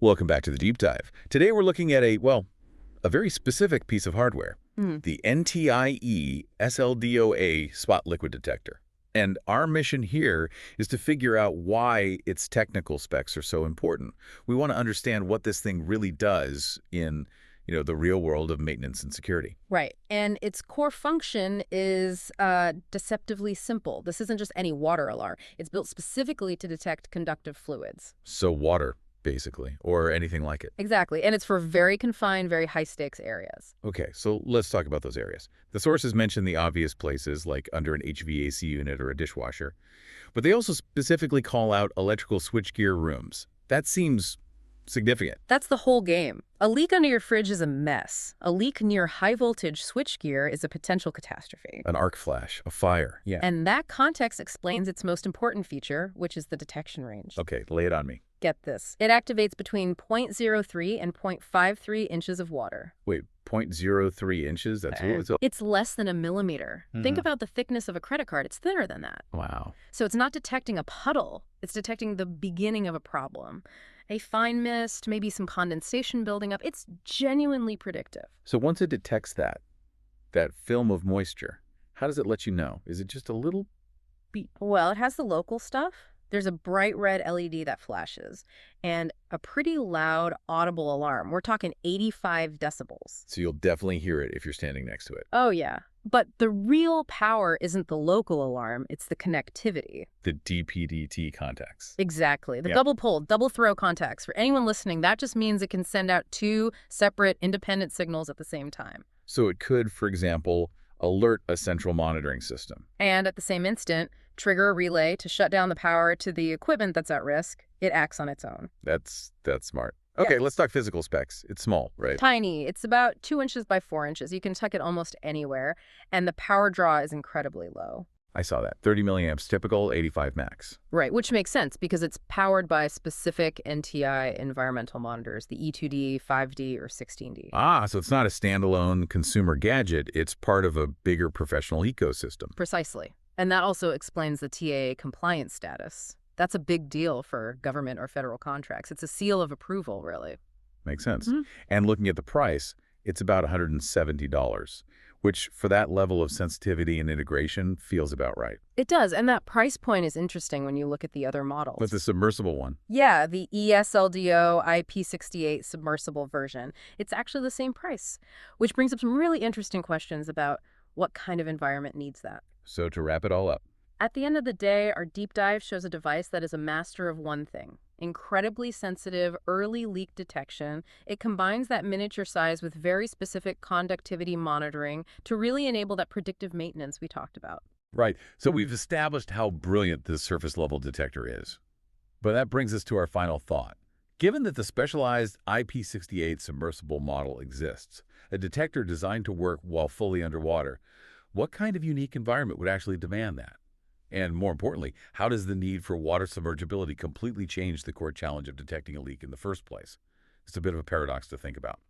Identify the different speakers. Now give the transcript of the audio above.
Speaker 1: Welcome back to the Deep Dive. Today we're looking at a very specific piece of hardware, the NTI E-SLDO-A spot liquid detector. And our mission here is to figure out why its technical specs are so important. We want to understand what this thing really does in, the real world of maintenance and security.
Speaker 2: Right. And its core function is deceptively simple. This isn't just any water alarm. It's built specifically to detect conductive fluids.
Speaker 1: So water, basically, or anything like it.
Speaker 2: Exactly. And it's for very confined, very high-stakes areas.
Speaker 1: Okay, so let's talk about those areas. The sources mention the obvious places, like under an HVAC unit or a dishwasher. But they also specifically call out electrical switchgear rooms. That seems significant.
Speaker 2: That's the whole game. A leak under your fridge is a mess. A leak near high-voltage switchgear is a potential catastrophe.
Speaker 1: An arc flash, a fire. Yeah.
Speaker 2: And that context explains its most important feature, which is the detection range.
Speaker 1: Okay, lay it on me.
Speaker 2: Get this. It activates between 0.03 and 0.53 inches of water.
Speaker 1: Wait, 0.03 inches? That's
Speaker 2: It's less than a millimeter. Think about the thickness of a credit card. It's thinner than that.
Speaker 1: Wow.
Speaker 2: So it's not detecting a puddle. It's detecting the beginning of a problem. A fine mist, maybe some condensation building up. It's genuinely predictive.
Speaker 1: So once it detects that film of moisture, how does it let you know? Is it just a little beep?
Speaker 2: Well, it has the local stuff. There's a bright red LED that flashes and a pretty loud audible alarm. We're talking 85 decibels.
Speaker 1: So you'll definitely hear it if you're standing next to it.
Speaker 2: Oh, yeah. But the real power isn't the local alarm, it's the connectivity.
Speaker 1: The DPDT contacts.
Speaker 2: Exactly. The double pull, double throw contacts. For anyone listening, that just means it can send out two separate independent signals at the same time.
Speaker 1: So it could, for example, alert a central monitoring system.
Speaker 2: And at the same instant, trigger a relay to shut down the power to the equipment that's at risk. It acts on its own.
Speaker 1: That's smart. Okay, let's talk physical specs. It's small, right?
Speaker 2: Tiny. It's about 2 inches by 4 inches. You can tuck it almost anywhere, and the power draw is incredibly low.
Speaker 1: I saw that. 30 milliamps typical, 85 max.
Speaker 2: Right, which makes sense because it's powered by specific NTI environmental monitors, the E2D, 5D, or 16D.
Speaker 1: Ah, so it's not a standalone consumer gadget. It's part of a bigger professional ecosystem.
Speaker 2: Precisely. And that also explains the TAA compliance status. That's a big deal for government or federal contracts. It's a seal of approval, really.
Speaker 1: Makes sense. And looking at the price, it's about $170, which for that level of sensitivity and integration feels about right.
Speaker 2: It does, and that price point is interesting when you look at the other models.
Speaker 1: But the submersible one?
Speaker 2: Yeah, the ESLDO IP68 submersible version. It's actually the same price, which brings up some really interesting questions about what kind of environment needs that.
Speaker 1: So to wrap it all up,
Speaker 2: at the end of the day, our deep dive shows a device that is a master of one thing: incredibly sensitive early leak detection. It combines that miniature size with very specific conductivity monitoring to really enable that predictive maintenance we talked about.
Speaker 1: Right. So we've established how brilliant this surface level detector is. But that brings us to our final thought. Given that the specialized IP68 submersible model exists, a detector designed to work while fully underwater, what kind of unique environment would actually demand that? And more importantly, how does the need for water submergibility completely change the core challenge of detecting a leak in the first place? It's a bit of a paradox to think about.